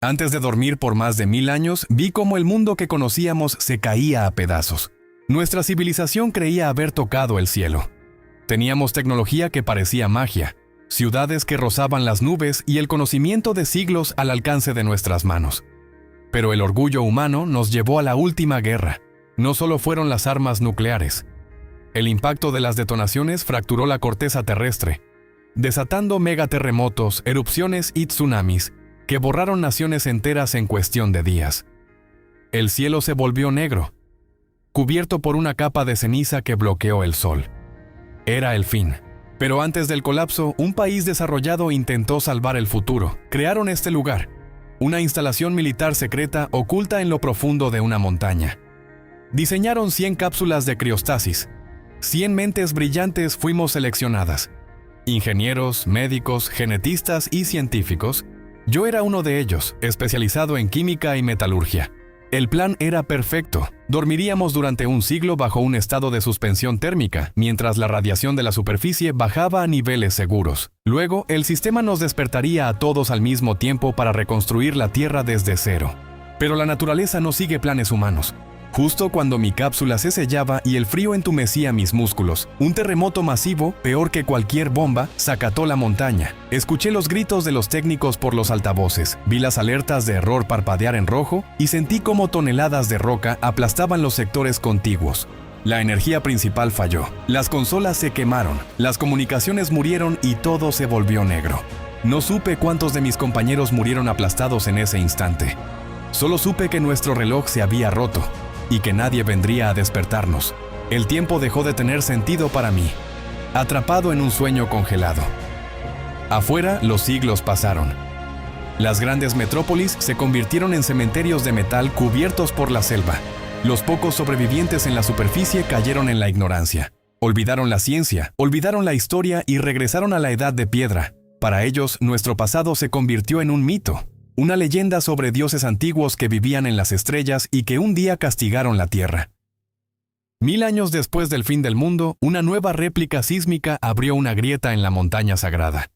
Antes de dormir por más de 1000 años, vi cómo el mundo que conocíamos se caía a pedazos. Nuestra civilización creía haber tocado el cielo. Teníamos tecnología que parecía magia, ciudades que rozaban las nubes y el conocimiento de siglos al alcance de nuestras manos. Pero el orgullo humano nos llevó a la última guerra. No solo fueron las armas nucleares. El impacto de las detonaciones fracturó la corteza terrestre, desatando megaterremotos, erupciones y tsunamis que borraron naciones enteras en cuestión de días. El cielo se volvió negro, cubierto por una capa de ceniza que bloqueó el sol. Era el fin. Pero antes del colapso, un país desarrollado intentó salvar el futuro. Crearon este lugar, una instalación militar secreta oculta en lo profundo de una montaña. Diseñaron 100 cápsulas de criostasis. 100 mentes brillantes fuimos seleccionadas. Ingenieros, médicos, genetistas y científicos. Yo era uno de ellos, especializado en química y metalurgia. El plan era perfecto. Dormiríamos durante un siglo bajo un estado de suspensión térmica, mientras la radiación de la superficie bajaba a niveles seguros. Luego, el sistema nos despertaría a todos al mismo tiempo para reconstruir la Tierra desde cero. Pero la naturaleza no sigue planes humanos. Justo cuando mi cápsula se sellaba y el frío entumecía mis músculos, un terremoto masivo, peor que cualquier bomba, sacató la montaña. Escuché los gritos de los técnicos por los altavoces, vi las alertas de error parpadear en rojo y sentí cómo toneladas de roca aplastaban los sectores contiguos. La energía principal falló, las consolas se quemaron, las comunicaciones murieron y todo se volvió negro. No supe cuántos de mis compañeros murieron aplastados en ese instante. Solo supe que nuestro reloj se había roto y que nadie vendría a despertarnos. El tiempo dejó de tener sentido para mí, atrapado en un sueño congelado. Afuera, los siglos pasaron. Las grandes metrópolis se convirtieron en cementerios de metal cubiertos por la selva. Los pocos sobrevivientes en la superficie cayeron en la ignorancia. Olvidaron la ciencia, olvidaron la historia y regresaron a la edad de piedra. Para ellos, nuestro pasado se convirtió en un mito. Una leyenda sobre dioses antiguos que vivían en las estrellas y que un día castigaron la Tierra. 1000 años después del fin del mundo, una nueva réplica sísmica abrió una grieta en la montaña sagrada.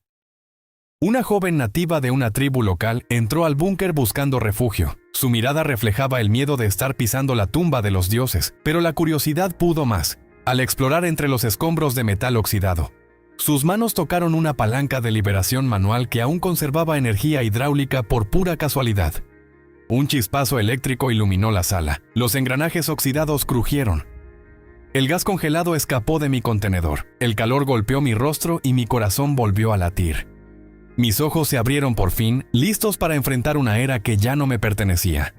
Una joven nativa de una tribu local entró al búnker buscando refugio. Su mirada reflejaba el miedo de estar pisando la tumba de los dioses, pero la curiosidad pudo más, al explorar entre los escombros de metal oxidado. Sus manos tocaron una palanca de liberación manual que aún conservaba energía hidráulica por pura casualidad. Un chispazo eléctrico iluminó la sala. Los engranajes oxidados crujieron. El gas congelado escapó de mi contenedor. El calor golpeó mi rostro y mi corazón volvió a latir. Mis ojos se abrieron por fin, listos para enfrentar una era que ya no me pertenecía.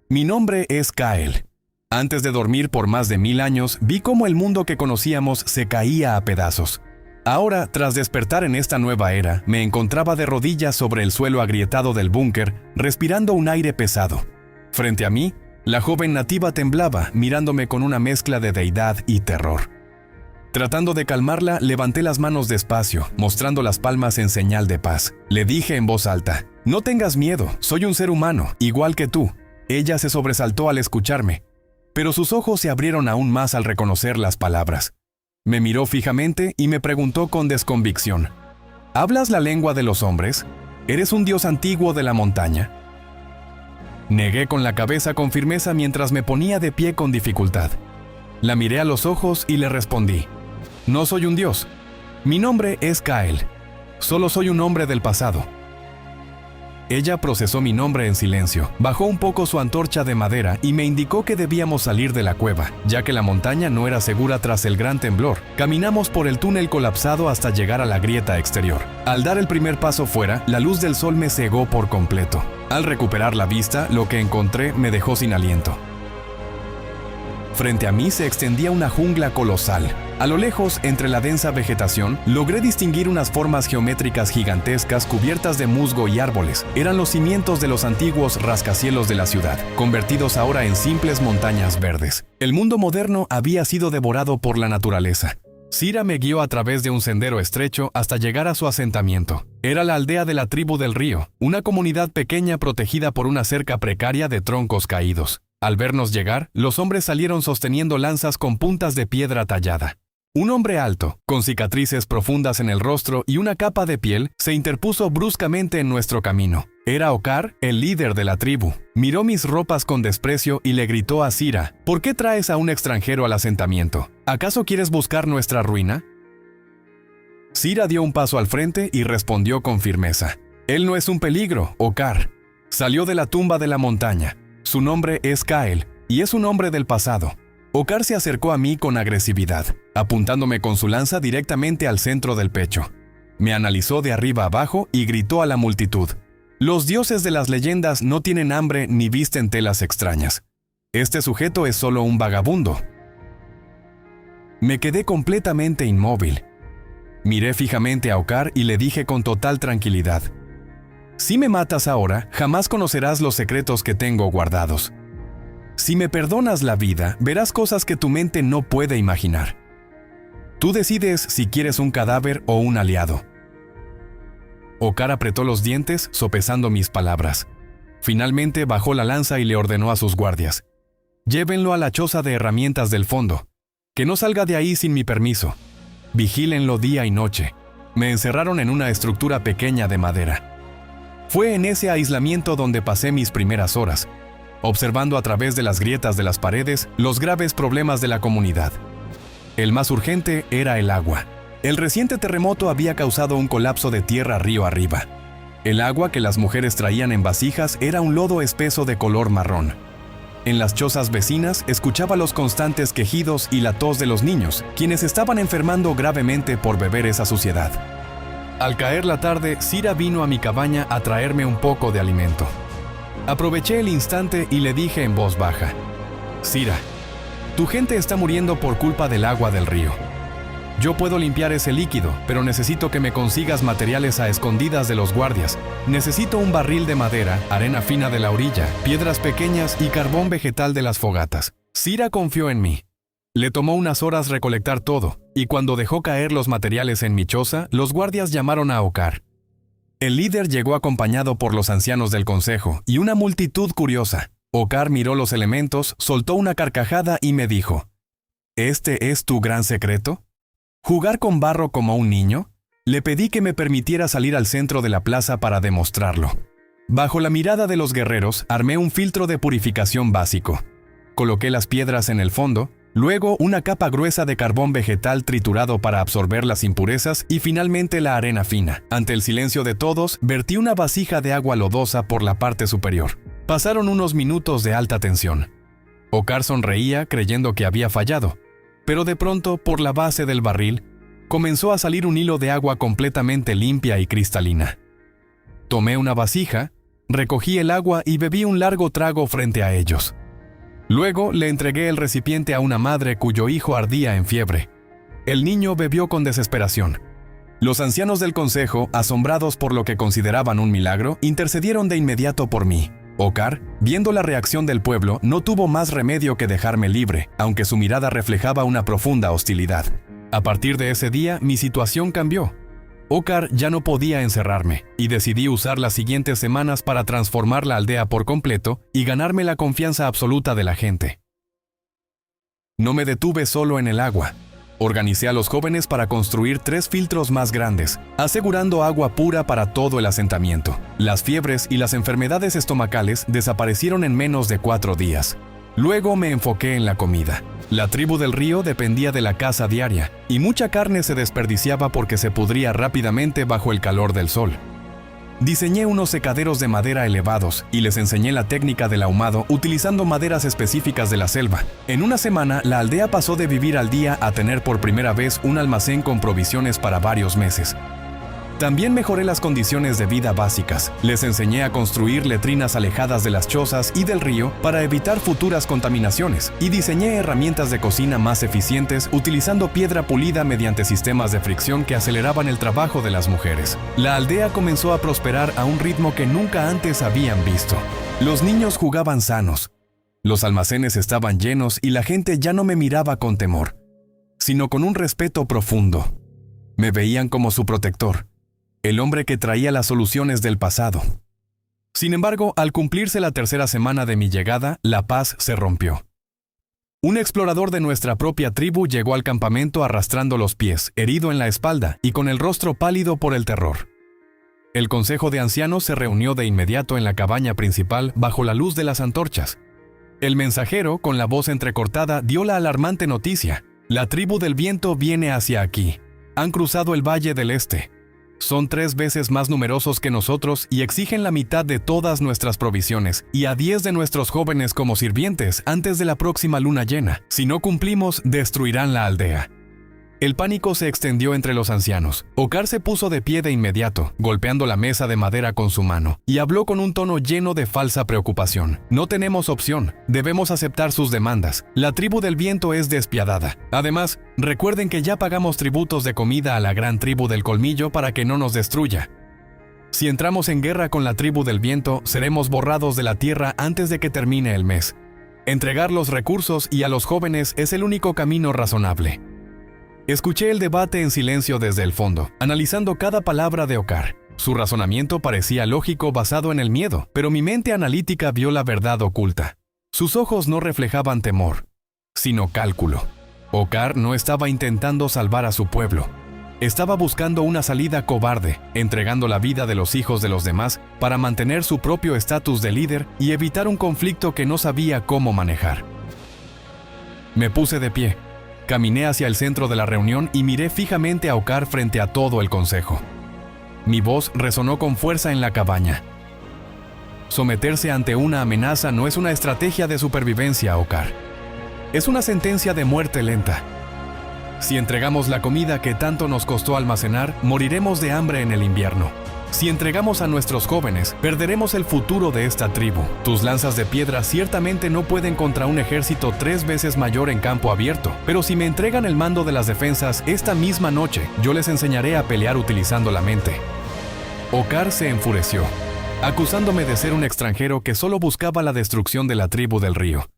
Mi nombre es Kael. Antes de dormir por más de 1000 años, vi cómo el mundo que conocíamos se caía a pedazos. Ahora, tras despertar en esta nueva era, me encontraba de rodillas sobre el suelo agrietado del búnker, respirando un aire pesado. Frente a mí, la joven nativa temblaba, mirándome con una mezcla de deidad y terror. Tratando de calmarla, levanté las manos despacio, mostrando las palmas en señal de paz. Le dije en voz alta: «No tengas miedo, soy un ser humano, igual que tú». Ella se sobresaltó al escucharme, pero sus ojos se abrieron aún más al reconocer las palabras. Me miró fijamente y me preguntó con desconvicción: «¿Hablas la lengua de los hombres? ¿Eres un dios antiguo de la montaña?». Negué con la cabeza con firmeza mientras me ponía de pie con dificultad. La miré a los ojos y le respondí: «No soy un dios. Mi nombre es Kael. Solo soy un hombre del pasado». Ella procesó mi nombre en silencio, bajó un poco su antorcha de madera y me indicó que debíamos salir de la cueva, ya que la montaña no era segura tras el gran temblor. Caminamos por el túnel colapsado hasta llegar a la grieta exterior. Al dar el primer paso fuera, la luz del sol me cegó por completo. Al recuperar la vista, lo que encontré me dejó sin aliento. Frente a mí se extendía una jungla colosal. A lo lejos, entre la densa vegetación, logré distinguir unas formas geométricas gigantescas cubiertas de musgo y árboles. Eran los cimientos de los antiguos rascacielos de la ciudad, convertidos ahora en simples montañas verdes. El mundo moderno había sido devorado por la naturaleza. Sira me guió a través de un sendero estrecho hasta llegar a su asentamiento. Era la aldea de la tribu del río, una comunidad pequeña protegida por una cerca precaria de troncos caídos. Al vernos llegar, los hombres salieron sosteniendo lanzas con puntas de piedra tallada. Un hombre alto, con cicatrices profundas en el rostro y una capa de piel, se interpuso bruscamente en nuestro camino. Era Ocar, el líder de la tribu. Miró mis ropas con desprecio y le gritó a Sira: ¿Por qué traes a un extranjero al asentamiento? ¿Acaso quieres buscar nuestra ruina? Sira dio un paso al frente y respondió con firmeza: Él no es un peligro, Ocar. Salió de la tumba de la montaña. Su nombre es Kael, y es un hombre del pasado. Ocar se acercó a mí con agresividad, apuntándome con su lanza directamente al centro del pecho. Me analizó de arriba abajo y gritó a la multitud: Los dioses de las leyendas no tienen hambre ni visten telas extrañas. Este sujeto es solo un vagabundo. Me quedé completamente inmóvil. Miré fijamente a Ocar y le dije con total tranquilidad: Si me matas ahora, jamás conocerás los secretos que tengo guardados. Si me perdonas la vida, verás cosas que tu mente no puede imaginar. Tú decides si quieres un cadáver o un aliado. Ocar apretó los dientes, sopesando mis palabras. Finalmente bajó la lanza y le ordenó a sus guardias: Llévenlo a la choza de herramientas del fondo. Que no salga de ahí sin mi permiso. Vigílenlo día y noche. Me encerraron en una estructura pequeña de madera. Fue en ese aislamiento donde pasé mis primeras horas, observando a través de las grietas de las paredes los graves problemas de la comunidad. El más urgente era el agua. El reciente terremoto había causado un colapso de tierra río arriba. El agua que las mujeres traían en vasijas era un lodo espeso de color marrón. En las chozas vecinas escuchaba los constantes quejidos y la tos de los niños, quienes estaban enfermando gravemente por beber esa suciedad. Al caer la tarde, Sira vino a mi cabaña a traerme un poco de alimento. Aproveché el instante y le dije en voz baja: Sira, tu gente está muriendo por culpa del agua del río. Yo puedo limpiar ese líquido, pero necesito que me consigas materiales a escondidas de los guardias. Necesito un barril de madera, arena fina de la orilla, piedras pequeñas y carbón vegetal de las fogatas. Sira confió en mí. Le tomó unas horas recolectar todo, y cuando dejó caer los materiales en mi choza, los guardias llamaron a Ocar. El líder llegó acompañado por los ancianos del consejo y una multitud curiosa. Ocar miró los elementos, soltó una carcajada y me dijo: ¿Este es tu gran secreto? ¿Jugar con barro como un niño? Le pedí que me permitiera salir al centro de la plaza para demostrarlo. Bajo la mirada de los guerreros, armé un filtro de purificación básico. Coloqué las piedras en el fondo, luego una capa gruesa de carbón vegetal triturado para absorber las impurezas y finalmente la arena fina. Ante el silencio de todos, vertí una vasija de agua lodosa por la parte superior. Pasaron unos minutos de alta tensión. Ocar sonreía creyendo que había fallado, pero de pronto, por la base del barril, comenzó a salir un hilo de agua completamente limpia y cristalina. Tomé una vasija, recogí el agua y bebí un largo trago frente a ellos. Luego le entregué el recipiente a una madre cuyo hijo ardía en fiebre. El niño bebió con desesperación. Los ancianos del consejo, asombrados por lo que consideraban un milagro, intercedieron de inmediato por mí. Ocar, viendo la reacción del pueblo, no tuvo más remedio que dejarme libre, aunque su mirada reflejaba una profunda hostilidad. A partir de ese día, mi situación cambió. Ocar ya no podía encerrarme, y decidí usar las siguientes semanas para transformar la aldea por completo y ganarme la confianza absoluta de la gente. No me detuve solo en el agua. Organicé a los jóvenes para construir 3 filtros más grandes, asegurando agua pura para todo el asentamiento. Las fiebres y las enfermedades estomacales desaparecieron en menos de 4 días. Luego me enfoqué en la comida. La tribu del río dependía de la caza diaria, y mucha carne se desperdiciaba porque se pudría rápidamente bajo el calor del sol. Diseñé unos secaderos de madera elevados y les enseñé la técnica del ahumado utilizando maderas específicas de la selva. En una semana, la aldea pasó de vivir al día a tener por primera vez un almacén con provisiones para varios meses. También mejoré las condiciones de vida básicas. Les enseñé a construir letrinas alejadas de las chozas y del río para evitar futuras contaminaciones, y diseñé herramientas de cocina más eficientes utilizando piedra pulida mediante sistemas de fricción que aceleraban el trabajo de las mujeres. La aldea comenzó a prosperar a un ritmo que nunca antes habían visto. Los niños jugaban sanos. Los almacenes estaban llenos y la gente ya no me miraba con temor, sino con un respeto profundo. Me veían como su protector, el hombre que traía las soluciones del pasado. Sin embargo, al cumplirse la tercera semana de mi llegada, la paz se rompió. Un explorador de nuestra propia tribu llegó al campamento arrastrando los pies, herido en la espalda y con el rostro pálido por el terror. El consejo de ancianos se reunió de inmediato en la cabaña principal bajo la luz de las antorchas. El mensajero, con la voz entrecortada, dio la alarmante noticia: la tribu del viento viene hacia aquí. Han cruzado el Valle del Este. Son 3 veces más numerosos que nosotros y exigen la mitad de todas nuestras provisiones y a 10 de nuestros jóvenes como sirvientes antes de la próxima luna llena. Si no cumplimos, destruirán la aldea. El pánico se extendió entre los ancianos. Ocar se puso de pie de inmediato, golpeando la mesa de madera con su mano, y habló con un tono lleno de falsa preocupación. No tenemos opción. Debemos aceptar sus demandas. La tribu del viento es despiadada. Además, recuerden que ya pagamos tributos de comida a la gran tribu del colmillo para que no nos destruya. Si entramos en guerra con la tribu del viento, seremos borrados de la tierra antes de que termine el mes. Entregar los recursos y a los jóvenes es el único camino razonable. Escuché el debate en silencio desde el fondo, analizando cada palabra de Ocar. Su razonamiento parecía lógico basado en el miedo, pero mi mente analítica vio la verdad oculta. Sus ojos no reflejaban temor, sino cálculo. Ocar no estaba intentando salvar a su pueblo. Estaba buscando una salida cobarde, entregando la vida de los hijos de los demás para mantener su propio estatus de líder y evitar un conflicto que no sabía cómo manejar. Me puse de pie. Caminé hacia el centro de la reunión y miré fijamente a Ocar frente a todo el consejo. Mi voz resonó con fuerza en la cabaña. Someterse ante una amenaza no es una estrategia de supervivencia, Ocar. Es una sentencia de muerte lenta. Si entregamos la comida que tanto nos costó almacenar, moriremos de hambre en el invierno. Si entregamos a nuestros jóvenes, perderemos el futuro de esta tribu. Tus lanzas de piedra ciertamente no pueden contra un ejército 3 veces mayor en campo abierto, pero si me entregan el mando de las defensas esta misma noche, yo les enseñaré a pelear utilizando la mente. Ocar se enfureció, acusándome de ser un extranjero que solo buscaba la destrucción de la tribu del río.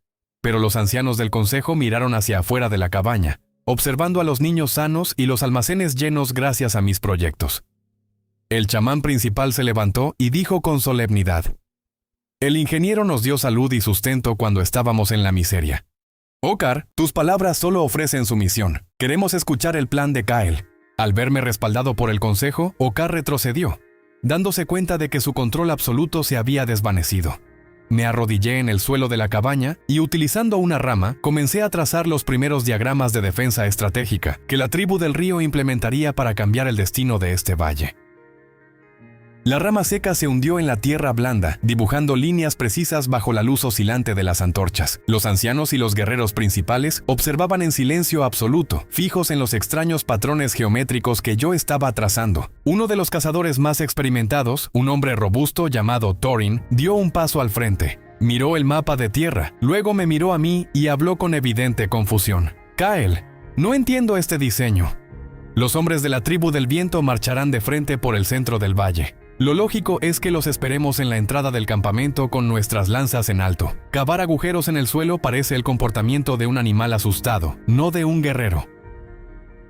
Pero los ancianos del consejo miraron hacia afuera de la cabaña, observando a los niños sanos y los almacenes llenos gracias a mis proyectos. El chamán principal se levantó y dijo con solemnidad: el ingeniero nos dio salud y sustento cuando estábamos en la miseria. Ocar, tus palabras solo ofrecen sumisión. Queremos escuchar el plan de Kael. Al verme respaldado por el consejo, Ocar retrocedió, dándose cuenta de que su control absoluto se había desvanecido. Me arrodillé en el suelo de la cabaña y, utilizando una rama, comencé a trazar los primeros diagramas de defensa estratégica que la tribu del río implementaría para cambiar el destino de este valle. La rama seca se hundió en la tierra blanda, dibujando líneas precisas bajo la luz oscilante de las antorchas. Los ancianos y los guerreros principales observaban en silencio absoluto, fijos en los extraños patrones geométricos que yo estaba trazando. Uno de los cazadores más experimentados, un hombre robusto llamado Thorin, dio un paso al frente. Miró el mapa de tierra, luego me miró a mí y habló con evidente confusión. Kael, no entiendo este diseño. Los hombres de la tribu del viento marcharán de frente por el centro del valle. Lo lógico es que los esperemos en la entrada del campamento con nuestras lanzas en alto. Cavar agujeros en el suelo parece el comportamiento de un animal asustado, no de un guerrero.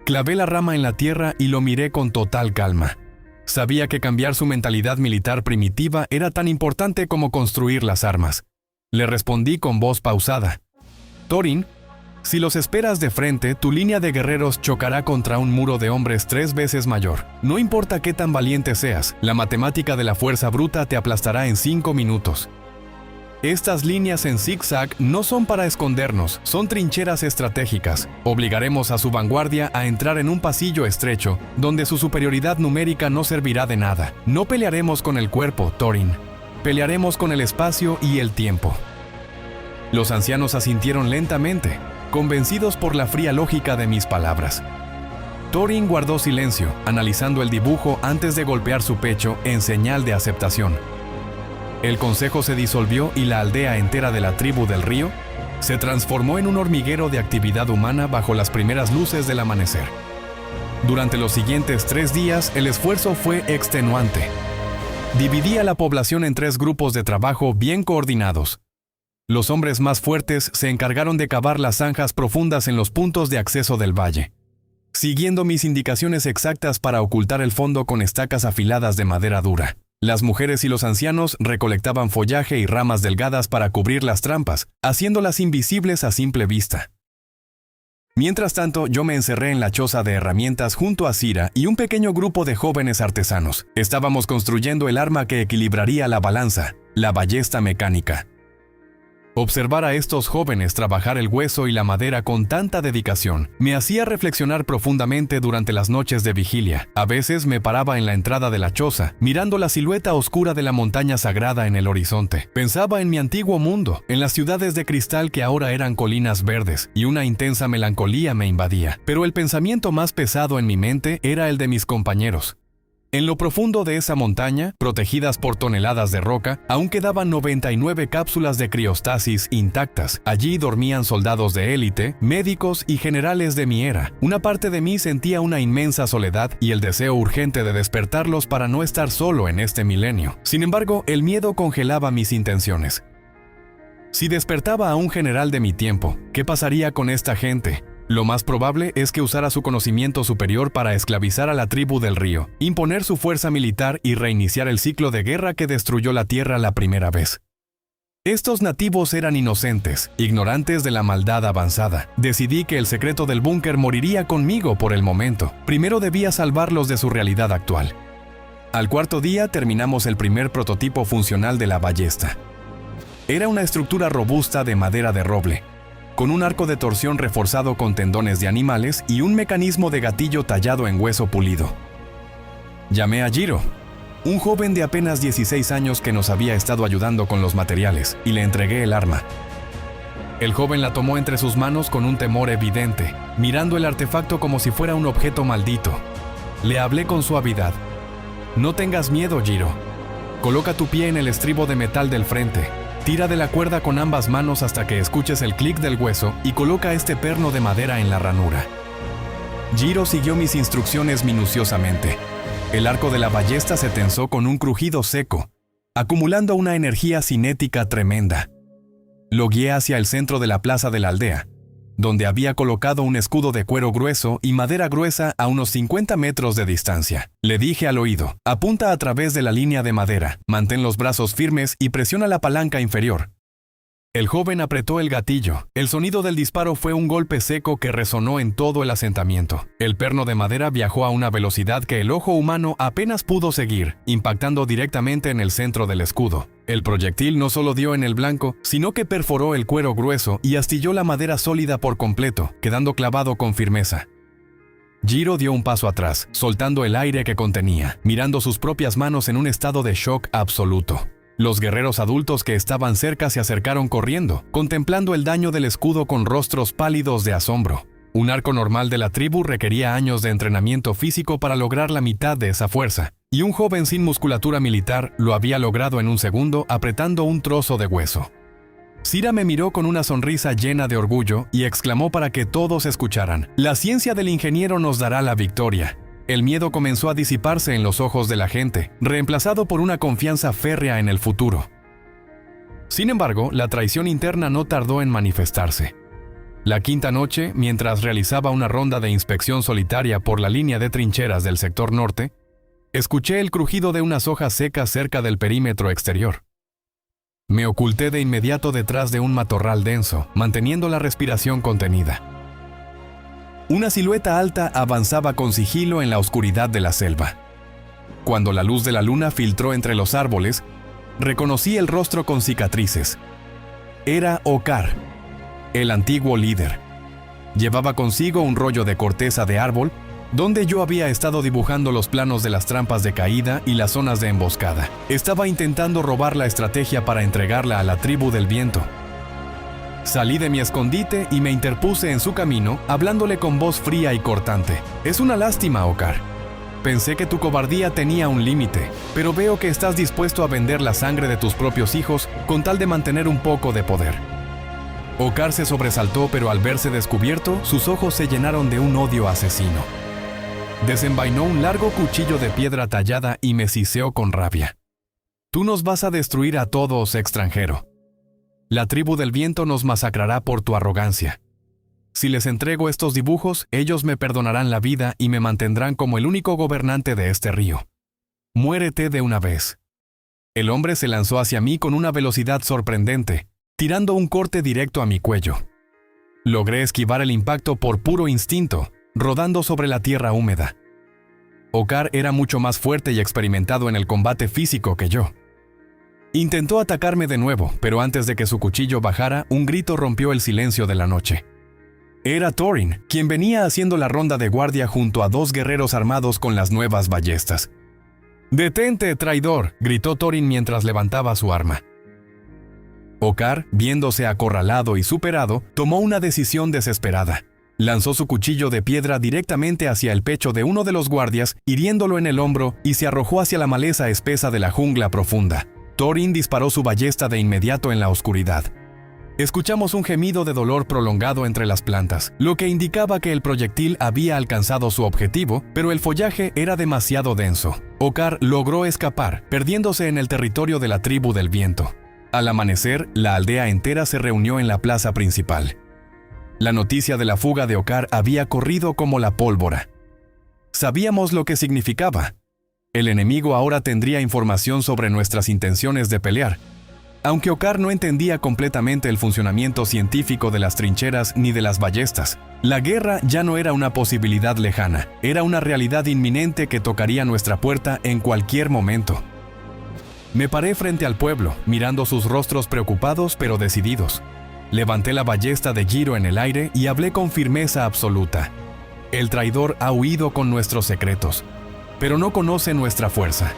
Clavé la rama en la tierra y lo miré con total calma. Sabía que cambiar su mentalidad militar primitiva era tan importante como construir las armas. Le respondí con voz pausada: Thorin, si los esperas de frente, tu línea de guerreros chocará contra un muro de hombres 3 veces mayor. No importa qué tan valiente seas, la matemática de la fuerza bruta te aplastará en 5 minutos. Estas líneas en zigzag no son para escondernos, son trincheras estratégicas. Obligaremos a su vanguardia a entrar en un pasillo estrecho, donde su superioridad numérica no servirá de nada. No pelearemos con el cuerpo, Thorin. Pelearemos con el espacio y el tiempo. Los ancianos asintieron lentamente, convencidos por la fría lógica de mis palabras. Thorin guardó silencio, analizando el dibujo antes de golpear su pecho en señal de aceptación. El consejo se disolvió y la aldea entera de la tribu del río se transformó en un hormiguero de actividad humana bajo las primeras luces del amanecer. Durante los siguientes 3 días, el esfuerzo fue extenuante. Dividí a la población en 3 grupos de trabajo bien coordinados. Los hombres más fuertes se encargaron de cavar las zanjas profundas en los puntos de acceso del valle, siguiendo mis indicaciones exactas para ocultar el fondo con estacas afiladas de madera dura. Las mujeres y los ancianos recolectaban follaje y ramas delgadas para cubrir las trampas, haciéndolas invisibles a simple vista. Mientras tanto, yo me encerré en la choza de herramientas junto a Cira y un pequeño grupo de jóvenes artesanos. Estábamos construyendo el arma que equilibraría la balanza, la ballesta mecánica. Observar a estos jóvenes trabajar el hueso y la madera con tanta dedicación me hacía reflexionar profundamente durante las noches de vigilia. A veces me paraba en la entrada de la choza, mirando la silueta oscura de la montaña sagrada en el horizonte. Pensaba en mi antiguo mundo, en las ciudades de cristal que ahora eran colinas verdes, y una intensa melancolía me invadía. Pero el pensamiento más pesado en mi mente era el de mis compañeros. En lo profundo de esa montaña, protegidas por toneladas de roca, aún quedaban 99 cápsulas de criostasis intactas. Allí dormían soldados de élite, médicos y generales de mi era. Una parte de mí sentía una inmensa soledad y el deseo urgente de despertarlos para no estar solo en este milenio. Sin embargo, el miedo congelaba mis intenciones. Si despertaba a un general de mi tiempo, ¿qué pasaría con esta gente? Lo más probable es que usara su conocimiento superior para esclavizar a la tribu del río, imponer su fuerza militar y reiniciar el ciclo de guerra que destruyó la tierra la primera vez. Estos nativos eran inocentes, ignorantes de la maldad avanzada. Decidí que el secreto del búnker moriría conmigo por el momento. Primero debía salvarlos de su realidad actual. Al cuarto día terminamos el primer prototipo funcional de la ballesta. Era una estructura robusta de madera de roble, con un arco de torsión reforzado con tendones de animales y un mecanismo de gatillo tallado en hueso pulido. Llamé a Jiro, un joven de apenas 16 años que nos había estado ayudando con los materiales, y le entregué el arma. El joven la tomó entre sus manos con un temor evidente, mirando el artefacto como si fuera un objeto maldito. Le hablé con suavidad. No tengas miedo, Jiro. Coloca tu pie en el estribo de metal del frente. Tira de la cuerda con ambas manos hasta que escuches el clic del hueso y coloca este perno de madera en la ranura. Jiro siguió mis instrucciones minuciosamente. El arco de la ballesta se tensó con un crujido seco, acumulando una energía cinética tremenda. Lo guié hacia el centro de la plaza de la aldea, donde había colocado un escudo de cuero grueso y madera gruesa a unos 50 metros de distancia. Le dije al oído, apunta a través de la línea de madera, mantén los brazos firmes y presiona la palanca inferior. El joven apretó el gatillo. El sonido del disparo fue un golpe seco que resonó en todo el asentamiento. El perno de madera viajó a una velocidad que el ojo humano apenas pudo seguir, impactando directamente en el centro del escudo. El proyectil no solo dio en el blanco, sino que perforó el cuero grueso y astilló la madera sólida por completo, quedando clavado con firmeza. Jiro dio un paso atrás, soltando el aire que contenía, mirando sus propias manos en un estado de shock absoluto. Los guerreros adultos que estaban cerca se acercaron corriendo, contemplando el daño del escudo con rostros pálidos de asombro. Un arco normal de la tribu requería años de entrenamiento físico para lograr la mitad de esa fuerza, y un joven sin musculatura militar lo había logrado en un segundo apretando un trozo de hueso. Cira me miró con una sonrisa llena de orgullo y exclamó para que todos escucharan: «La ciencia del ingeniero nos dará la victoria». El miedo comenzó a disiparse en los ojos de la gente, reemplazado por una confianza férrea en el futuro. Sin embargo, la traición interna no tardó en manifestarse. La quinta noche, mientras realizaba una ronda de inspección solitaria por la línea de trincheras del sector norte, escuché el crujido de unas hojas secas cerca del perímetro exterior. Me oculté de inmediato detrás de un matorral denso, manteniendo la respiración contenida. Una silueta alta avanzaba con sigilo en la oscuridad de la selva. Cuando la luz de la luna filtró entre los árboles, reconocí el rostro con cicatrices. Era Okar, el antiguo líder. Llevaba consigo un rollo de corteza de árbol, donde yo había estado dibujando los planos de las trampas de caída y las zonas de emboscada. Estaba intentando robar la estrategia para entregarla a la tribu del viento. Salí de mi escondite y me interpuse en su camino, hablándole con voz fría y cortante. «Es una lástima, Okar. Pensé que tu cobardía tenía un límite, pero veo que estás dispuesto a vender la sangre de tus propios hijos con tal de mantener un poco de poder». Okar se sobresaltó, pero al verse descubierto, sus ojos se llenaron de un odio asesino. Desenvainó un largo cuchillo de piedra tallada y me siseó con rabia. «Tú nos vas a destruir a todos, extranjero. La tribu del viento nos masacrará por tu arrogancia. Si les entrego estos dibujos, ellos me perdonarán la vida y me mantendrán como el único gobernante de este río. Muérete de una vez». El hombre se lanzó hacia mí con una velocidad sorprendente, tirando un corte directo a mi cuello. Logré esquivar el impacto por puro instinto, rodando sobre la tierra húmeda. Ocar era mucho más fuerte y experimentado en el combate físico que yo. Intentó atacarme de nuevo, pero antes de que su cuchillo bajara, un grito rompió el silencio de la noche. Era Thorin, quien venía haciendo la ronda de guardia junto a 2 guerreros armados con las nuevas ballestas. «¡Detente, traidor!», gritó Thorin mientras levantaba su arma. Ocar, viéndose acorralado y superado, tomó una decisión desesperada. Lanzó su cuchillo de piedra directamente hacia el pecho de uno de los guardias, hiriéndolo en el hombro, y se arrojó hacia la maleza espesa de la jungla profunda. Thorin disparó su ballesta de inmediato en la oscuridad. Escuchamos un gemido de dolor prolongado entre las plantas, lo que indicaba que el proyectil había alcanzado su objetivo, pero el follaje era demasiado denso. Ocar logró escapar, perdiéndose en el territorio de la tribu del viento. Al amanecer, la aldea entera se reunió en la plaza principal. La noticia de la fuga de Ocar había corrido como la pólvora. Sabíamos lo que significaba. El enemigo ahora tendría información sobre nuestras intenciones de pelear. Aunque Ocar no entendía completamente el funcionamiento científico de las trincheras ni de las ballestas, la guerra ya no era una posibilidad lejana, era una realidad inminente que tocaría nuestra puerta en cualquier momento. Me paré frente al pueblo, mirando sus rostros preocupados pero decididos. Levanté la ballesta de giro en el aire y hablé con firmeza absoluta. El traidor ha huido con nuestros secretos, pero no conoce nuestra fuerza.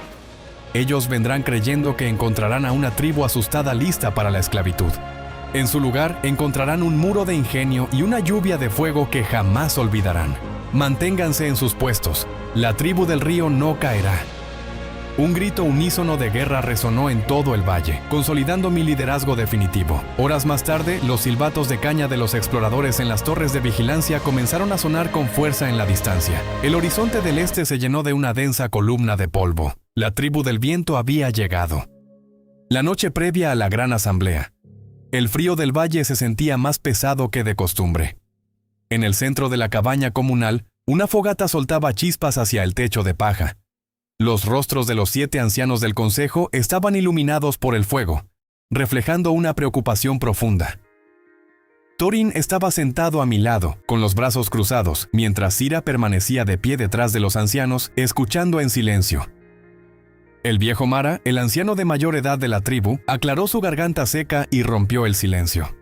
Ellos vendrán creyendo que encontrarán a una tribu asustada lista para la esclavitud. En su lugar encontrarán un muro de ingenio y una lluvia de fuego que jamás olvidarán. Manténganse en sus puestos. La tribu del río no caerá. Un grito unísono de guerra resonó en todo el valle, consolidando mi liderazgo definitivo. Horas más tarde, los silbatos de caña de los exploradores en las torres de vigilancia comenzaron a sonar con fuerza en la distancia. El horizonte del este se llenó de una densa columna de polvo. La tribu del viento había llegado. La noche previa a la gran asamblea, el frío del valle se sentía más pesado que de costumbre. En el centro de la cabaña comunal, una fogata soltaba chispas hacia el techo de paja. Los rostros de los 7 ancianos del consejo estaban iluminados por el fuego, reflejando una preocupación profunda. Thorin estaba sentado a mi lado, con los brazos cruzados, mientras Sira permanecía de pie detrás de los ancianos, escuchando en silencio. El viejo Mara, el anciano de mayor edad de la tribu, aclaró su garganta seca y rompió el silencio.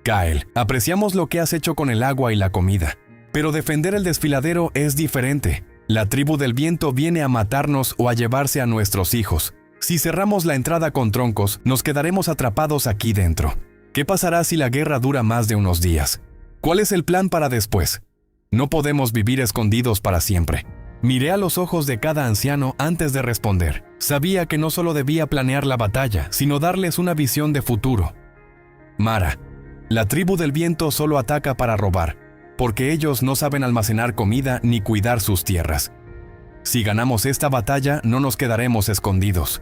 «Kael, apreciamos lo que has hecho con el agua y la comida, pero defender el desfiladero es diferente. La tribu del viento viene a matarnos o a llevarse a nuestros hijos. Si cerramos la entrada con troncos, nos quedaremos atrapados aquí dentro. ¿Qué pasará si la guerra dura más de unos días? ¿Cuál es el plan para después? No podemos vivir escondidos para siempre». Miré a los ojos de cada anciano antes de responder. Sabía que no solo debía planear la batalla, sino darles una visión de futuro. «Mara, la tribu del viento solo ataca para robar, porque ellos no saben almacenar comida ni cuidar sus tierras. Si ganamos esta batalla, no nos quedaremos escondidos.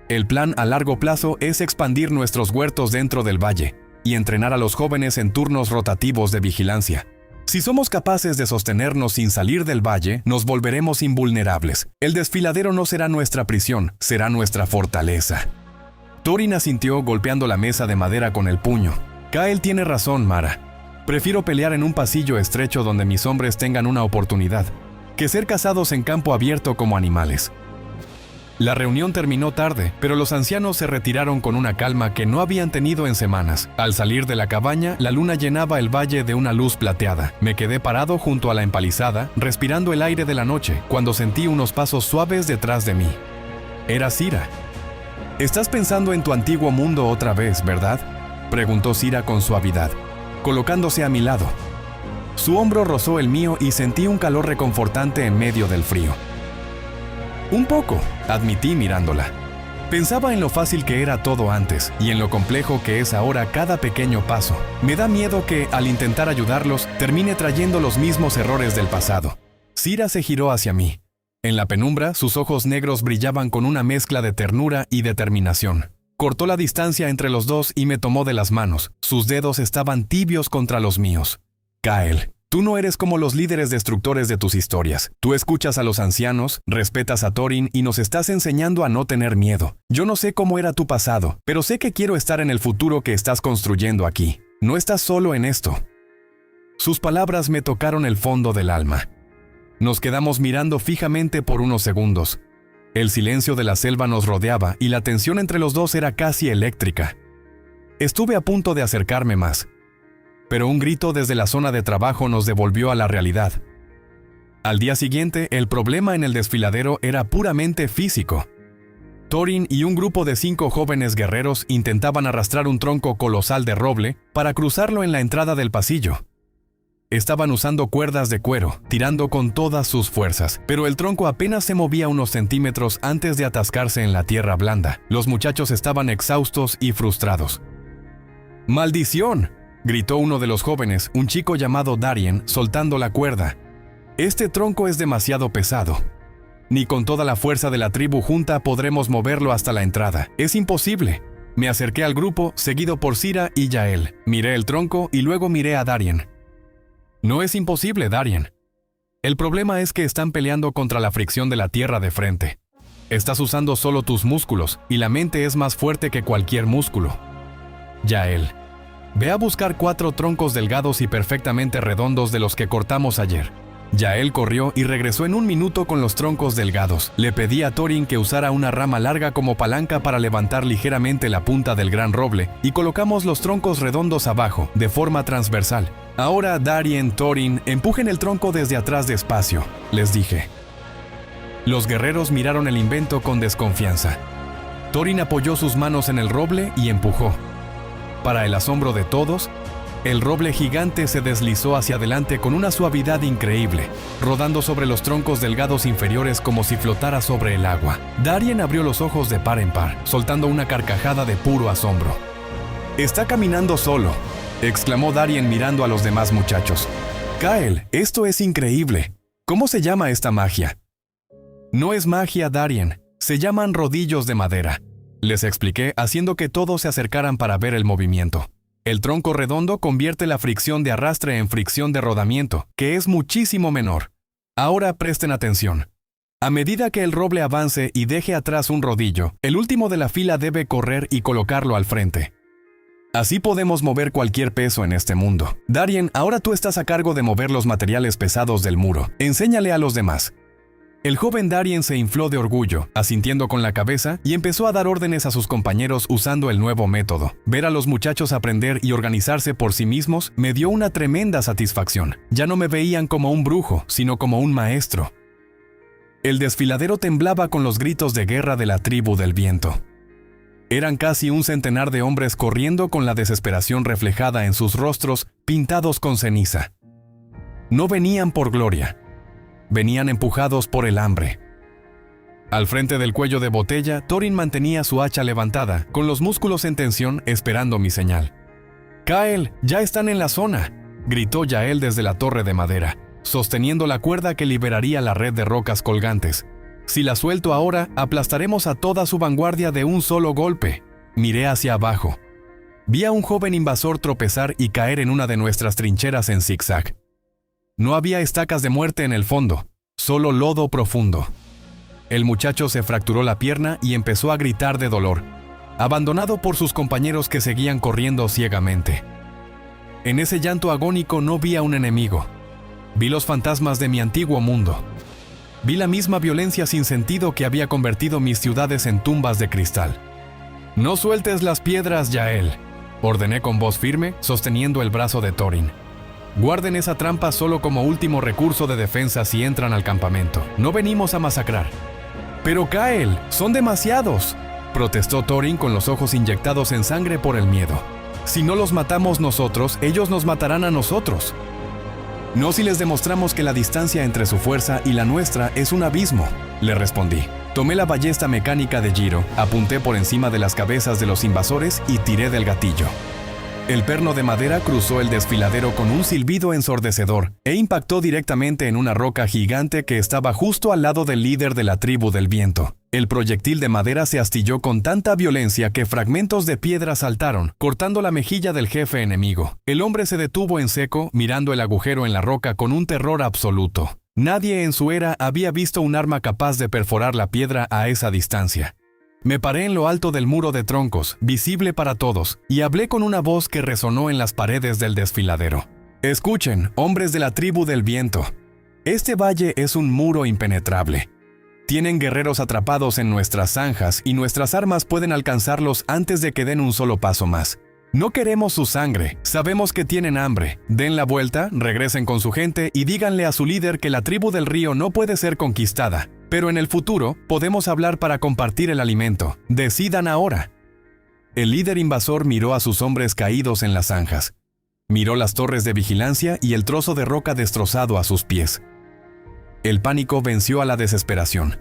El plan a largo plazo es expandir nuestros huertos dentro del valle y entrenar a los jóvenes en turnos rotativos de vigilancia. Si somos capaces de sostenernos sin salir del valle, nos volveremos invulnerables. El desfiladero no será nuestra prisión, será nuestra fortaleza». Thorin asintió golpeando la mesa de madera con el puño. «Kael tiene razón, Mara. Prefiero pelear en un pasillo estrecho donde mis hombres tengan una oportunidad, que ser cazados en campo abierto como animales». La reunión terminó tarde, pero los ancianos se retiraron con una calma que no habían tenido en semanas. Al salir de la cabaña, la luna llenaba el valle de una luz plateada. Me quedé parado junto a la empalizada, respirando el aire de la noche, cuando sentí unos pasos suaves detrás de mí. Era Sira. «¿Estás pensando en tu antiguo mundo otra vez, verdad?», preguntó Sira con suavidad, colocándose a mi lado. Su hombro rozó el mío y sentí un calor reconfortante en medio del frío. «Un poco», admití mirándola. Pensaba en lo fácil que era todo antes y en lo complejo que es ahora cada pequeño paso. Me da miedo que, al intentar ayudarlos, termine trayendo los mismos errores del pasado. Sira se giró hacia mí. En la penumbra, sus ojos negros brillaban con una mezcla de ternura y determinación. Cortó la distancia entre los dos y me tomó de las manos. Sus dedos estaban tibios contra los míos. «Kael, Tú no eres como los líderes destructores de tus historias. Tú escuchas a los ancianos, respetas a Thorin y nos estás enseñando a no tener miedo. Yo no sé cómo era tu pasado, pero sé que quiero estar en el futuro que estás construyendo aquí. No estás solo en esto. Sus palabras me tocaron el fondo del alma. Nos quedamos mirando fijamente por unos segundos. El silencio de la selva nos rodeaba y la tensión entre los dos era casi eléctrica. Estuve a punto de acercarme más, pero un grito desde la zona de trabajo nos devolvió a la realidad. Al día siguiente, el problema en el desfiladero era puramente físico. Thorin y un grupo de 5 jóvenes guerreros intentaban arrastrar un tronco colosal de roble para cruzarlo en la entrada del pasillo. Estaban usando cuerdas de cuero, tirando con todas sus fuerzas, pero el tronco apenas se movía unos centímetros antes de atascarse en la tierra blanda. Los muchachos estaban exhaustos y frustrados. ¡Maldición!, gritó uno de los jóvenes, un chico llamado Darien, soltando la cuerda. Este tronco es demasiado pesado. Ni con toda la fuerza de la tribu junta podremos moverlo hasta la entrada. Es imposible. Me acerqué al grupo, seguido por Sira y Yael. Miré el tronco y luego miré a Darien. No es imposible, Darien. El problema es que están peleando contra la fricción de la tierra de frente. Estás usando solo tus músculos y la mente es más fuerte que cualquier músculo. Yael. Ve a buscar 4 troncos delgados y perfectamente redondos de los que cortamos ayer. Yael corrió y regresó en un minuto con los troncos delgados. Le pedí a Thorin que usara una rama larga como palanca para levantar ligeramente la punta del gran roble y colocamos los troncos redondos abajo, de forma transversal. Ahora Darien, Thorin, empujen el tronco desde atrás despacio, les dije. Los guerreros miraron el invento con desconfianza. Thorin apoyó sus manos en el roble y empujó. Para el asombro de todos, el roble gigante se deslizó hacia adelante con una suavidad increíble, rodando sobre los troncos delgados inferiores como si flotara sobre el agua. Darien abrió los ojos de par en par, soltando una carcajada de puro asombro. «Está caminando solo», exclamó Darien mirando a los demás muchachos. «Kael, esto es increíble. ¿Cómo se llama esta magia?» «No es magia, Darien. Se llaman rodillos de madera», les expliqué, haciendo que todos se acercaran para ver el movimiento. El tronco redondo convierte la fricción de arrastre en fricción de rodamiento, que es muchísimo menor. Ahora presten atención. A medida que el roble avance y deje atrás un rodillo, el último de la fila debe correr y colocarlo al frente. Así podemos mover cualquier peso en este mundo. Darien, ahora tú estás a cargo de mover los materiales pesados del muro. Enséñale a los demás. El joven Darien se infló de orgullo, asintiendo con la cabeza, y empezó a dar órdenes a sus compañeros usando el nuevo método. Ver a los muchachos aprender y organizarse por sí mismos me dio una tremenda satisfacción. Ya no me veían como un brujo, sino como un maestro. El desfiladero temblaba con los gritos de guerra de la tribu del viento. Eran casi un centenar de hombres corriendo con la desesperación reflejada en sus rostros pintados con ceniza. No venían por gloria. Venían empujados por el hambre. Al frente del cuello de botella, Thorin mantenía su hacha levantada, con los músculos en tensión, esperando mi señal. «Kael, ya están en la zona», gritó Yael desde la torre de madera, sosteniendo la cuerda que liberaría la red de rocas colgantes. «Si la suelto ahora, aplastaremos a toda su vanguardia de un solo golpe». Miré hacia abajo. Vi a un joven invasor tropezar y caer en una de nuestras trincheras en zigzag. No había estacas de muerte en el fondo, solo lodo profundo. El muchacho se fracturó la pierna y empezó a gritar de dolor, abandonado por sus compañeros que seguían corriendo ciegamente. En ese llanto agónico no vi a un enemigo. Vi los fantasmas de mi antiguo mundo. Vi la misma violencia sin sentido que había convertido mis ciudades en tumbas de cristal. «No sueltes las piedras, Yael», ordené con voz firme, sosteniendo el brazo de Thorin. «Guarden esa trampa solo como último recurso de defensa si entran al campamento. No venimos a masacrar». «Pero Kael, son demasiados», protestó Thorin con los ojos inyectados en sangre por el miedo. «Si no los matamos nosotros, ellos nos matarán a nosotros». «No si les demostramos que la distancia entre su fuerza y la nuestra es un abismo», le respondí. Tomé la ballesta mecánica de Giro, apunté por encima de las cabezas de los invasores y tiré del gatillo. El perno de madera cruzó el desfiladero con un silbido ensordecedor e impactó directamente en una roca gigante que estaba justo al lado del líder de la tribu del viento. El proyectil de madera se astilló con tanta violencia que fragmentos de piedra saltaron, cortando la mejilla del jefe enemigo. El hombre se detuvo en seco, mirando el agujero en la roca con un terror absoluto. Nadie en su era había visto un arma capaz de perforar la piedra a esa distancia. Me paré en lo alto del muro de troncos, visible para todos, y hablé con una voz que resonó en las paredes del desfiladero. Escuchen, hombres de la tribu del viento. Este valle es un muro impenetrable. Tienen guerreros atrapados en nuestras zanjas y nuestras armas pueden alcanzarlos antes de que den un solo paso más. No queremos su sangre, sabemos que tienen hambre. Den la vuelta, regresen con su gente y díganle a su líder que la tribu del río no puede ser conquistada. Pero en el futuro, podemos hablar para compartir el alimento. Decidan ahora. El líder invasor miró a sus hombres caídos en las zanjas. Miró las torres de vigilancia y el trozo de roca destrozado a sus pies. El pánico venció a la desesperación.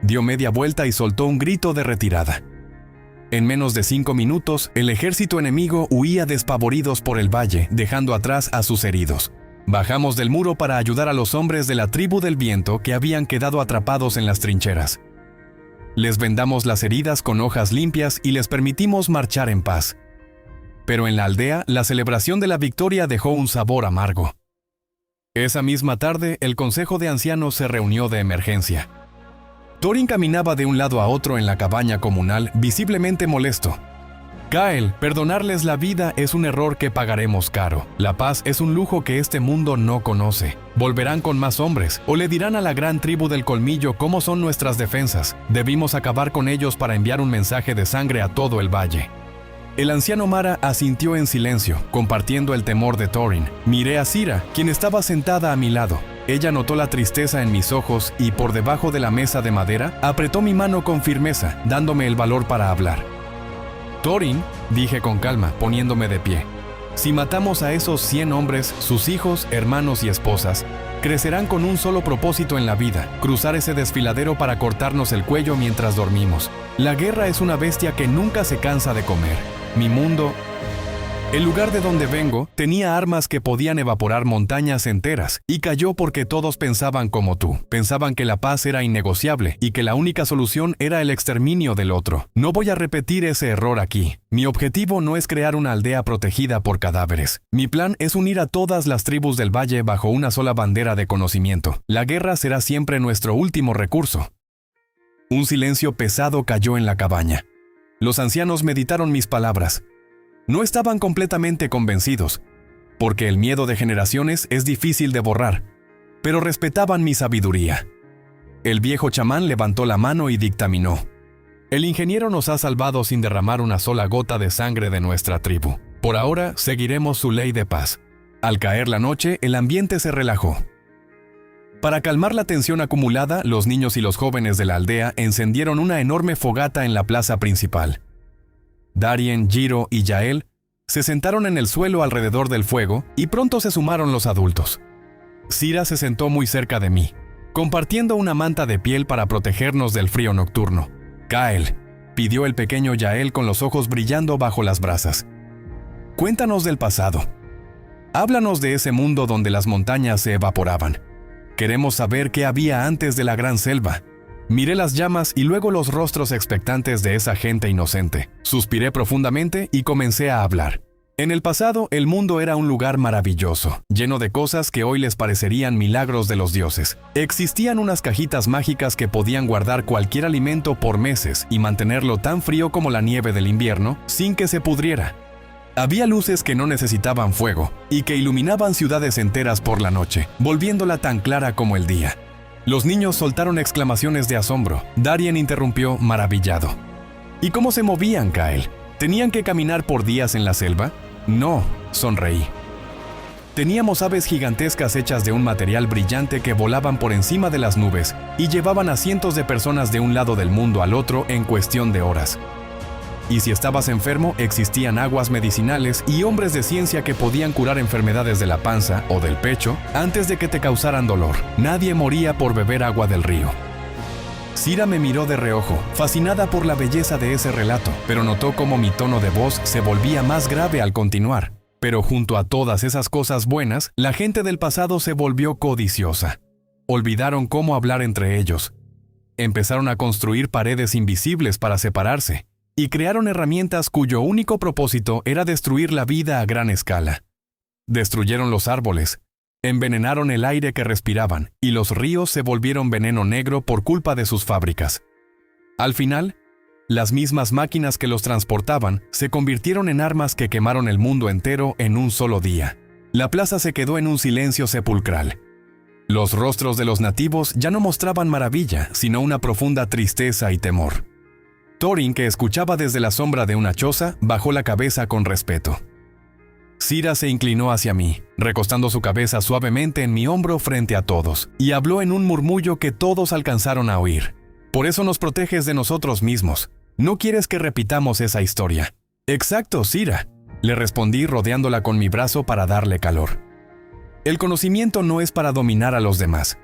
Dio media vuelta y soltó un grito de retirada. En menos de 5 minutos, el ejército enemigo huía despavoridos por el valle, dejando atrás a sus heridos. Bajamos del muro para ayudar a los hombres de la tribu del viento que habían quedado atrapados en las trincheras. Les vendamos las heridas con hojas limpias y les permitimos marchar en paz. Pero en la aldea, la celebración de la victoria dejó un sabor amargo. Esa misma tarde, el consejo de ancianos se reunió de emergencia. Thorin caminaba de un lado a otro en la cabaña comunal, visiblemente molesto. Gael, perdonarles la vida es un error que pagaremos caro. La paz es un lujo que este mundo no conoce. Volverán con más hombres, o le dirán a la gran tribu del colmillo cómo son nuestras defensas. Debimos acabar con ellos para enviar un mensaje de sangre a todo el valle. El anciano Mara asintió en silencio, compartiendo el temor de Thorin. Miré a Cira, quien estaba sentada a mi lado. Ella notó la tristeza en mis ojos y, por debajo de la mesa de madera, apretó mi mano con firmeza, dándome el valor para hablar. Thorin, dije con calma, poniéndome de pie. Si matamos a esos 100 hombres, sus hijos, hermanos y esposas, crecerán con un solo propósito en la vida, cruzar ese desfiladero para cortarnos el cuello mientras dormimos. La guerra es una bestia que nunca se cansa de comer. Mi mundo, el lugar de donde vengo, tenía armas que podían evaporar montañas enteras, y cayó porque todos pensaban como tú. Pensaban que la paz era innegociable y que la única solución era el exterminio del otro. No voy a repetir ese error aquí. Mi objetivo no es crear una aldea protegida por cadáveres. Mi plan es unir a todas las tribus del valle bajo una sola bandera de conocimiento. La guerra será siempre nuestro último recurso. Un silencio pesado cayó en la cabaña. Los ancianos meditaron mis palabras. No estaban completamente convencidos, porque el miedo de generaciones es difícil de borrar, pero respetaban mi sabiduría. El viejo chamán levantó la mano y dictaminó. El ingeniero nos ha salvado sin derramar una sola gota de sangre de nuestra tribu. Por ahora, seguiremos su ley de paz. Al caer la noche, el ambiente se relajó. Para calmar la tensión acumulada, los niños y los jóvenes de la aldea encendieron una enorme fogata en la plaza principal. Darien, Jiro y Yael se sentaron en el suelo alrededor del fuego y pronto se sumaron los adultos. Cira se sentó muy cerca de mí, compartiendo una manta de piel para protegernos del frío nocturno. Gael, pidió el pequeño Yael con los ojos brillando bajo las brasas. Cuéntanos del pasado. Háblanos de ese mundo donde las montañas se evaporaban. Queremos saber qué había antes de la gran selva. Miré las llamas y luego los rostros expectantes de esa gente inocente. Suspiré profundamente y comencé a hablar. En el pasado, el mundo era un lugar maravilloso, lleno de cosas que hoy les parecerían milagros de los dioses. Existían unas cajitas mágicas que podían guardar cualquier alimento por meses y mantenerlo tan frío como la nieve del invierno, sin que se pudriera. Había luces que no necesitaban fuego y que iluminaban ciudades enteras por la noche, volviéndola tan clara como el día. Los niños soltaron exclamaciones de asombro. Darien interrumpió, maravillado. ¿Y cómo se movían, Gael? ¿Tenían que caminar por días en la selva? No, sonreí. Teníamos aves gigantescas hechas de un material brillante que volaban por encima de las nubes y llevaban a cientos de personas de un lado del mundo al otro en cuestión de horas. Y si estabas enfermo, existían aguas medicinales y hombres de ciencia que podían curar enfermedades de la panza o del pecho antes de que te causaran dolor. Nadie moría por beber agua del río. Cira me miró de reojo, fascinada por la belleza de ese relato, pero notó cómo mi tono de voz se volvía más grave al continuar. Pero junto a todas esas cosas buenas, la gente del pasado se volvió codiciosa. Olvidaron cómo hablar entre ellos. Empezaron a construir paredes invisibles para separarse y crearon herramientas cuyo único propósito era destruir la vida a gran escala. Destruyeron los árboles, envenenaron el aire que respiraban y los ríos se volvieron veneno negro por culpa de sus fábricas. Al final, las mismas máquinas que los transportaban se convirtieron en armas que quemaron el mundo entero en un solo día. La plaza se quedó en un silencio sepulcral. Los rostros de los nativos ya no mostraban maravilla, sino una profunda tristeza y temor. Thorin, que escuchaba desde la sombra de una choza, bajó la cabeza con respeto. Sira se inclinó hacia mí, recostando su cabeza suavemente en mi hombro frente a todos, y habló en un murmullo que todos alcanzaron a oír. Por eso nos proteges de nosotros mismos. No quieres que repitamos esa historia. Exacto, Sira, le respondí rodeándola con mi brazo para darle calor. El conocimiento no es para dominar a los demás.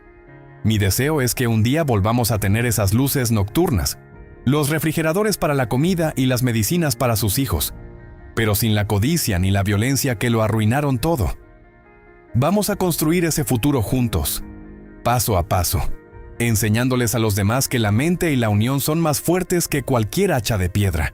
Mi deseo es que un día volvamos a tener esas luces nocturnas, los refrigeradores para la comida y las medicinas para sus hijos, pero sin la codicia ni la violencia que lo arruinaron todo. Vamos a construir ese futuro juntos, paso a paso, enseñándoles a los demás que la mente y la unión son más fuertes que cualquier hacha de piedra.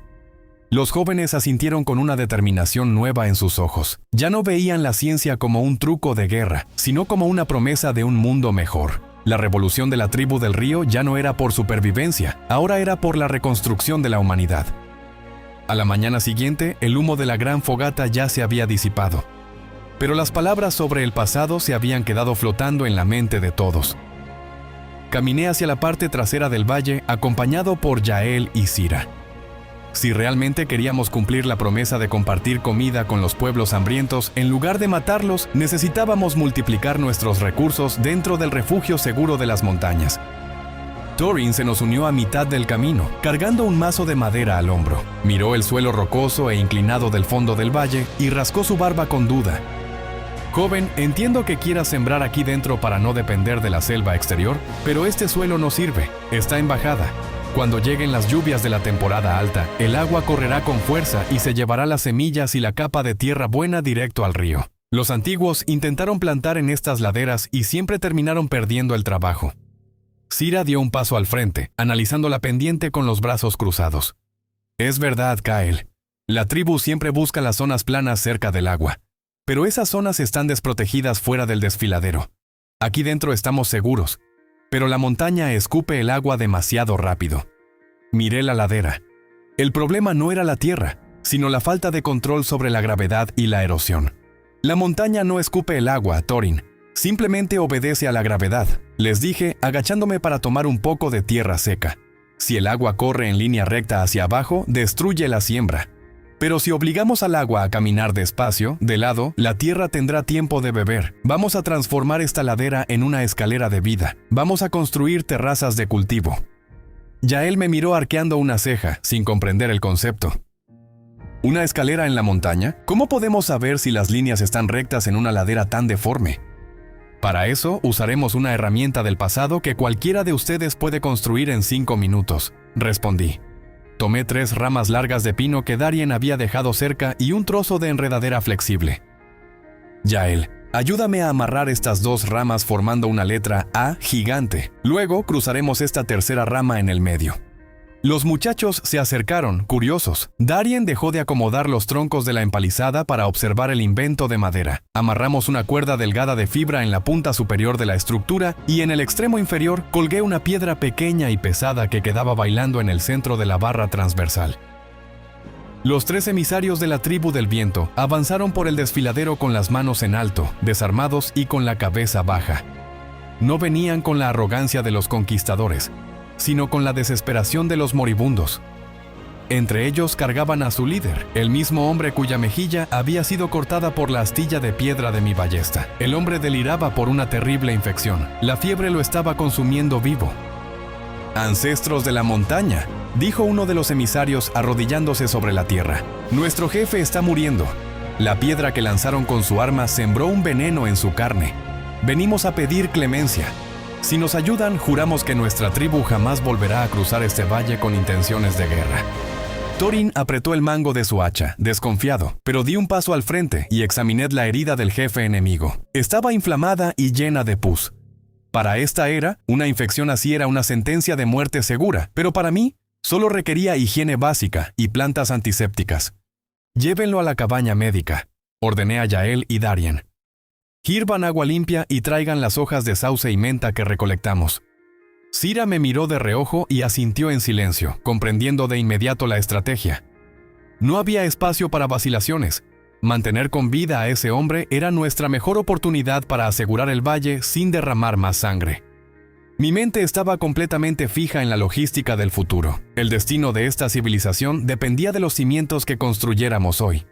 Los jóvenes asintieron con una determinación nueva en sus ojos. Ya no veían la ciencia como un truco de guerra, sino como una promesa de un mundo mejor. La revolución de la tribu del río ya no era por supervivencia, ahora era por la reconstrucción de la humanidad. A la mañana siguiente, el humo de la gran fogata ya se había disipado. Pero las palabras sobre el pasado se habían quedado flotando en la mente de todos. Caminé hacia la parte trasera del valle, acompañado por Yael y Sira. Si realmente queríamos cumplir la promesa de compartir comida con los pueblos hambrientos, en lugar de matarlos, necesitábamos multiplicar nuestros recursos dentro del refugio seguro de las montañas. Thorin se nos unió a mitad del camino, cargando un mazo de madera al hombro. Miró el suelo rocoso e inclinado del fondo del valle y rascó su barba con duda. Joven, entiendo que quieras sembrar aquí dentro para no depender de la selva exterior, pero este suelo no sirve, está en bajada. Cuando lleguen las lluvias de la temporada alta, el agua correrá con fuerza y se llevará las semillas y la capa de tierra buena directo al río. Los antiguos intentaron plantar en estas laderas y siempre terminaron perdiendo el trabajo. Sira dio un paso al frente, analizando la pendiente con los brazos cruzados. Es verdad, Kael. La tribu siempre busca las zonas planas cerca del agua, pero esas zonas están desprotegidas fuera del desfiladero. Aquí dentro estamos seguros, pero la montaña escupe el agua demasiado rápido. Miré la ladera. El problema no era la tierra, sino la falta de control sobre la gravedad y la erosión. La montaña no escupe el agua, Thorin. Simplemente obedece a la gravedad, les dije, agachándome para tomar un poco de tierra seca. Si el agua corre en línea recta hacia abajo, destruye la siembra. Pero si obligamos al agua a caminar despacio, de lado, la tierra tendrá tiempo de beber. Vamos a transformar esta ladera en una escalera de vida. Vamos a construir terrazas de cultivo. Yael me miró arqueando una ceja, sin comprender el concepto. ¿Una escalera en la montaña? ¿Cómo podemos saber si las líneas están rectas en una ladera tan deforme? Para eso, usaremos una herramienta del pasado que cualquiera de ustedes puede construir en 5 minutos, respondí. Tomé 3 ramas largas de pino que Darien había dejado cerca y un trozo de enredadera flexible. Yael, ayúdame a amarrar estas 2 ramas formando una letra A gigante. Luego cruzaremos esta tercera rama en el medio. Los muchachos se acercaron, curiosos. Darien dejó de acomodar los troncos de la empalizada para observar el invento de madera. Amarramos una cuerda delgada de fibra en la punta superior de la estructura y en el extremo inferior colgué una piedra pequeña y pesada que quedaba bailando en el centro de la barra transversal. Los 3 emisarios de la tribu del viento avanzaron por el desfiladero con las manos en alto, desarmados y con la cabeza baja. No venían con la arrogancia de los conquistadores, sino con la desesperación de los moribundos. Entre ellos cargaban a su líder, el mismo hombre cuya mejilla había sido cortada por la astilla de piedra de mi ballesta. El hombre deliraba por una terrible infección. La fiebre lo estaba consumiendo vivo. «Ancestros de la montaña», dijo uno de los emisarios arrodillándose sobre la tierra. «Nuestro jefe está muriendo. La piedra que lanzaron con su arma sembró un veneno en su carne. Venimos a pedir clemencia. Si nos ayudan, juramos que nuestra tribu jamás volverá a cruzar este valle con intenciones de guerra». Thorin apretó el mango de su hacha, desconfiado, pero di un paso al frente y examiné la herida del jefe enemigo. Estaba inflamada y llena de pus. Para esta era, una infección así era una sentencia de muerte segura, pero para mí, solo requería higiene básica y plantas antisépticas. Llévenlo a la cabaña médica, ordené a Yael y Darien. Hirvan agua limpia y traigan las hojas de sauce y menta que recolectamos. Sira me miró de reojo y asintió en silencio, comprendiendo de inmediato la estrategia. No había espacio para vacilaciones. Mantener con vida a ese hombre era nuestra mejor oportunidad para asegurar el valle sin derramar más sangre. Mi mente estaba completamente fija en la logística del futuro. El destino de esta civilización dependía de los cimientos que construyéramos hoy.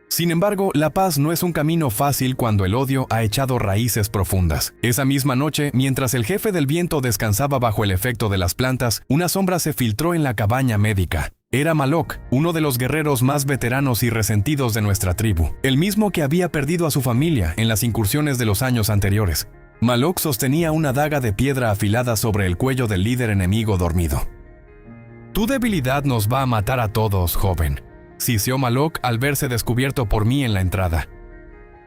Sin embargo, la paz no es un camino fácil cuando el odio ha echado raíces profundas. Esa misma noche, mientras el jefe del viento descansaba bajo el efecto de las plantas, una sombra se filtró en la cabaña médica. Era Malok, uno de los guerreros más veteranos y resentidos de nuestra tribu, el mismo que había perdido a su familia en las incursiones de los años anteriores. Malok sostenía una daga de piedra afilada sobre el cuello del líder enemigo dormido. «Tu debilidad nos va a matar a todos, joven», siseó Malok al verse descubierto por mí en la entrada.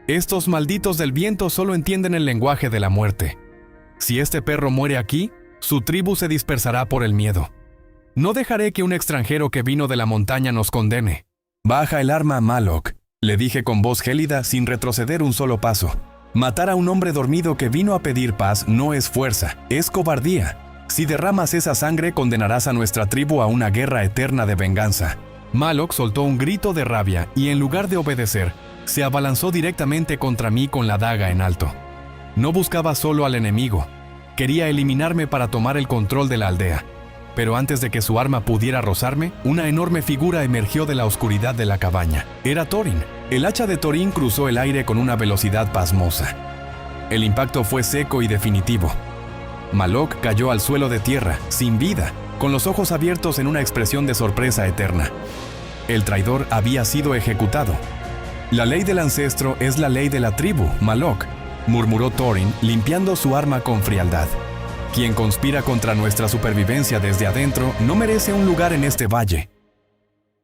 «Estos malditos del viento solo entienden el lenguaje de la muerte. Si este perro muere aquí, su tribu se dispersará por el miedo. No dejaré que un extranjero que vino de la montaña nos condene». «Baja el arma, Malok», le dije con voz gélida sin retroceder un solo paso. «Matar a un hombre dormido que vino a pedir paz no es fuerza, es cobardía. Si derramas esa sangre, condenarás a nuestra tribu a una guerra eterna de venganza». Malok soltó un grito de rabia y en lugar de obedecer, se abalanzó directamente contra mí con la daga en alto. No buscaba solo al enemigo, quería eliminarme para tomar el control de la aldea. Pero antes de que su arma pudiera rozarme, una enorme figura emergió de la oscuridad de la cabaña. Era Thorin. El hacha de Thorin cruzó el aire con una velocidad pasmosa. El impacto fue seco y definitivo. Malok cayó al suelo de tierra, sin vida, con los ojos abiertos en una expresión de sorpresa eterna. El traidor había sido ejecutado. «La ley del ancestro es la ley de la tribu, Malok», murmuró Thorin, limpiando su arma con frialdad. «Quien conspira contra nuestra supervivencia desde adentro no merece un lugar en este valle».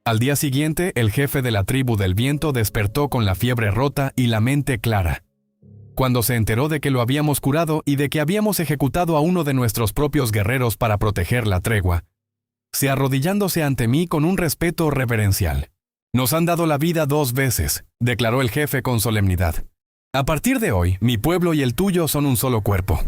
Al día siguiente, el jefe de la tribu del viento despertó con la fiebre rota y la mente clara. Cuando se enteró de que lo habíamos curado y de que habíamos ejecutado a uno de nuestros propios guerreros para proteger la tregua, se arrodillándose ante mí con un respeto reverencial. «Nos han dado la vida 2 veces», declaró el jefe con solemnidad. «A partir de hoy, mi pueblo y el tuyo son un solo cuerpo».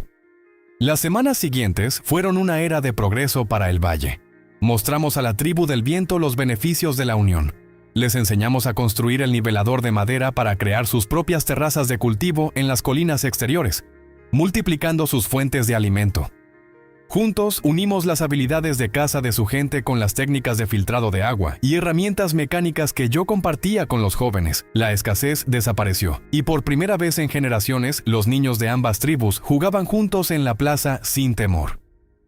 Las semanas siguientes fueron una era de progreso para el valle. Mostramos a la tribu del viento los beneficios de la unión. Les enseñamos a construir el nivelador de madera para crear sus propias terrazas de cultivo en las colinas exteriores, multiplicando sus fuentes de alimento. Juntos unimos las habilidades de caza de su gente con las técnicas de filtrado de agua y herramientas mecánicas que yo compartía con los jóvenes. La escasez desapareció, y por primera vez en generaciones, los niños de ambas tribus jugaban juntos en la plaza sin temor.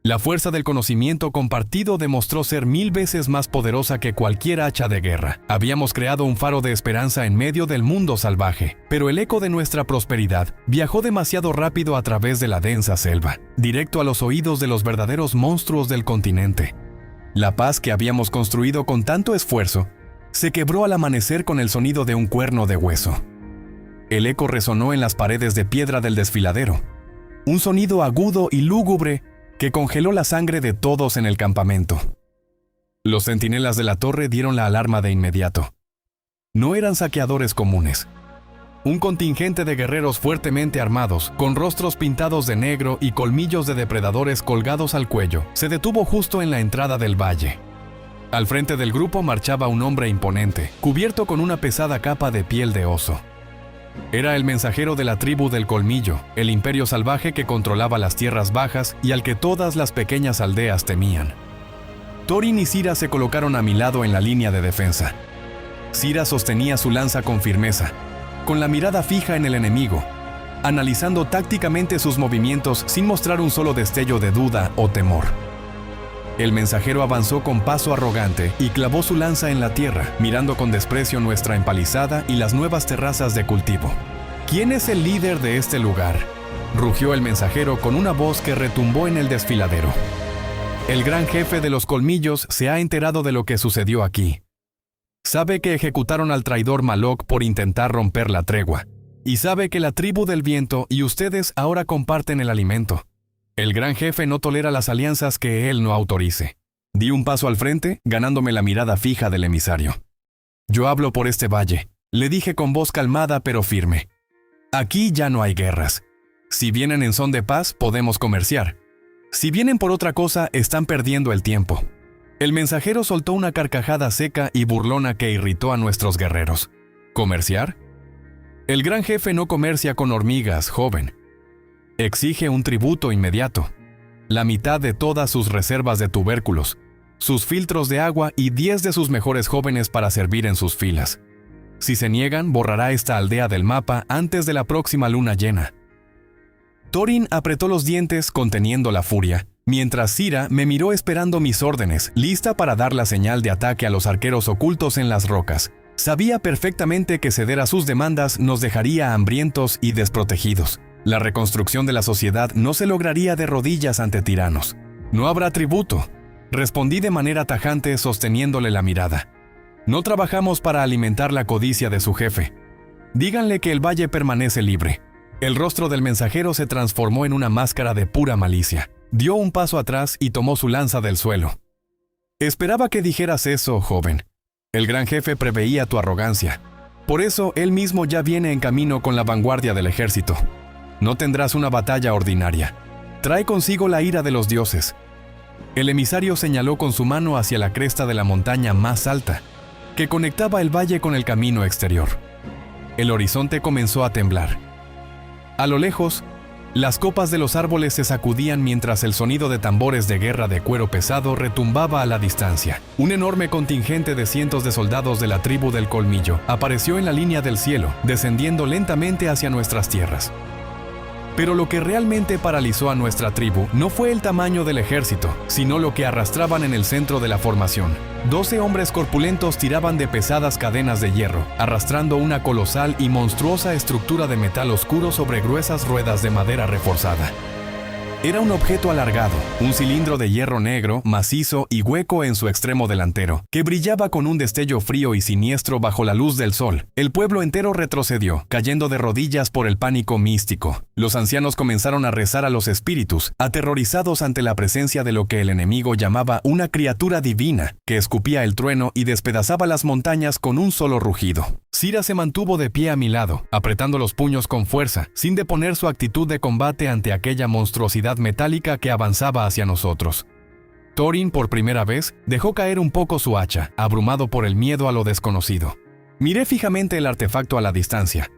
La fuerza del conocimiento compartido demostró ser 1000 veces más poderosa que cualquier hacha de guerra. Habíamos creado un faro de esperanza en medio del mundo salvaje, pero el eco de nuestra prosperidad viajó demasiado rápido a través de la densa selva, directo a los oídos de los verdaderos monstruos del continente. La paz que habíamos construido con tanto esfuerzo se quebró al amanecer con el sonido de un cuerno de hueso. El eco resonó en las paredes de piedra del desfiladero, un sonido agudo y lúgubre que congeló la sangre de todos en el campamento. Los centinelas de la torre dieron la alarma de inmediato. No eran saqueadores comunes. Un contingente de guerreros fuertemente armados, con rostros pintados de negro y colmillos de depredadores colgados al cuello, se detuvo justo en la entrada del valle. Al frente del grupo marchaba un hombre imponente, cubierto con una pesada capa de piel de oso. Era el mensajero de la tribu del Colmillo, el imperio salvaje que controlaba las tierras bajas y al que todas las pequeñas aldeas temían. Thorin y Sira se colocaron a mi lado en la línea de defensa. Sira sostenía su lanza con firmeza, con la mirada fija en el enemigo, analizando tácticamente sus movimientos sin mostrar un solo destello de duda o temor. El mensajero avanzó con paso arrogante y clavó su lanza en la tierra, mirando con desprecio nuestra empalizada y las nuevas terrazas de cultivo. «¿Quién es el líder de este lugar?», rugió el mensajero con una voz que retumbó en el desfiladero. «El gran jefe de los colmillos se ha enterado de lo que sucedió aquí. Sabe que ejecutaron al traidor Malok por intentar romper la tregua, y sabe que la tribu del viento y ustedes ahora comparten el alimento. El gran jefe no tolera las alianzas que él no autorice. Di un paso al frente, ganándome la mirada fija del emisario. Yo hablo por este valle, le dije con voz calmada pero firme. Aquí ya no hay guerras. Si vienen en son de paz, podemos comerciar. Si vienen por otra cosa, están perdiendo el tiempo. El mensajero soltó una carcajada seca y burlona que irritó a nuestros guerreros. ¿Comerciar? El gran jefe no comercia con hormigas, joven. Exige un tributo inmediato. La mitad de todas sus reservas de tubérculos, sus filtros de agua y 10 de sus mejores jóvenes para servir en sus filas. Si se niegan, borrará esta aldea del mapa antes de la próxima luna llena. Thorin apretó los dientes conteniendo la furia, mientras Cira me miró esperando mis órdenes, lista para dar la señal de ataque a los arqueros ocultos en las rocas. Sabía perfectamente que ceder a sus demandas nos dejaría hambrientos y desprotegidos. La reconstrucción de la sociedad no se lograría de rodillas ante tiranos. No habrá tributo, respondí de manera tajante sosteniéndole la mirada. No trabajamos para alimentar la codicia de su jefe. Díganle que el valle permanece libre. El rostro del mensajero se transformó en una máscara de pura malicia. Dio un paso atrás y tomó su lanza del suelo. Esperaba que dijeras eso, joven. El gran jefe preveía tu arrogancia. Por eso él mismo ya viene en camino con la vanguardia del ejército. No tendrás una batalla ordinaria. Trae consigo la ira de los dioses. El emisario señaló con su mano hacia la cresta de la montaña más alta, que conectaba el valle con el camino exterior. El horizonte comenzó a temblar. A lo lejos, las copas de los árboles se sacudían mientras el sonido de tambores de guerra de cuero pesado retumbaba a la distancia. Un enorme contingente de cientos de soldados de la tribu del Colmillo apareció en la línea del cielo, descendiendo lentamente hacia nuestras tierras. Pero lo que realmente paralizó a nuestra tribu no fue el tamaño del ejército, sino lo que arrastraban en el centro de la formación. 12 hombres corpulentos tiraban de pesadas cadenas de hierro, arrastrando una colosal y monstruosa estructura de metal oscuro sobre gruesas ruedas de madera reforzada. Era un objeto alargado, un cilindro de hierro negro, macizo y hueco en su extremo delantero, que brillaba con un destello frío y siniestro bajo la luz del sol. El pueblo entero retrocedió, cayendo de rodillas por el pánico místico. Los ancianos comenzaron a rezar a los espíritus, aterrorizados ante la presencia de lo que el enemigo llamaba una criatura divina, que escupía el trueno y despedazaba las montañas con un solo rugido. Cira se mantuvo de pie a mi lado, apretando los puños con fuerza, sin deponer su actitud de combate ante aquella monstruosidad metálica que avanzaba hacia nosotros. Thorin, por primera vez, dejó caer un poco su hacha, abrumado por el miedo a lo desconocido. Miré fijamente el artefacto a la distancia.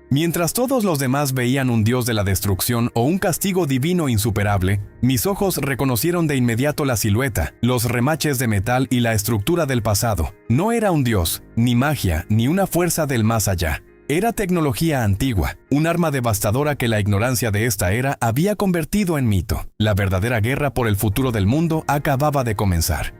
Mientras todos los demás veían un dios de la destrucción o un castigo divino insuperable, mis ojos reconocieron de inmediato la silueta, los remaches de metal y la estructura del pasado. No era un dios, ni magia, ni una fuerza del más allá. Era tecnología antigua, un arma devastadora que la ignorancia de esta era había convertido en mito. La verdadera guerra por el futuro del mundo acababa de comenzar.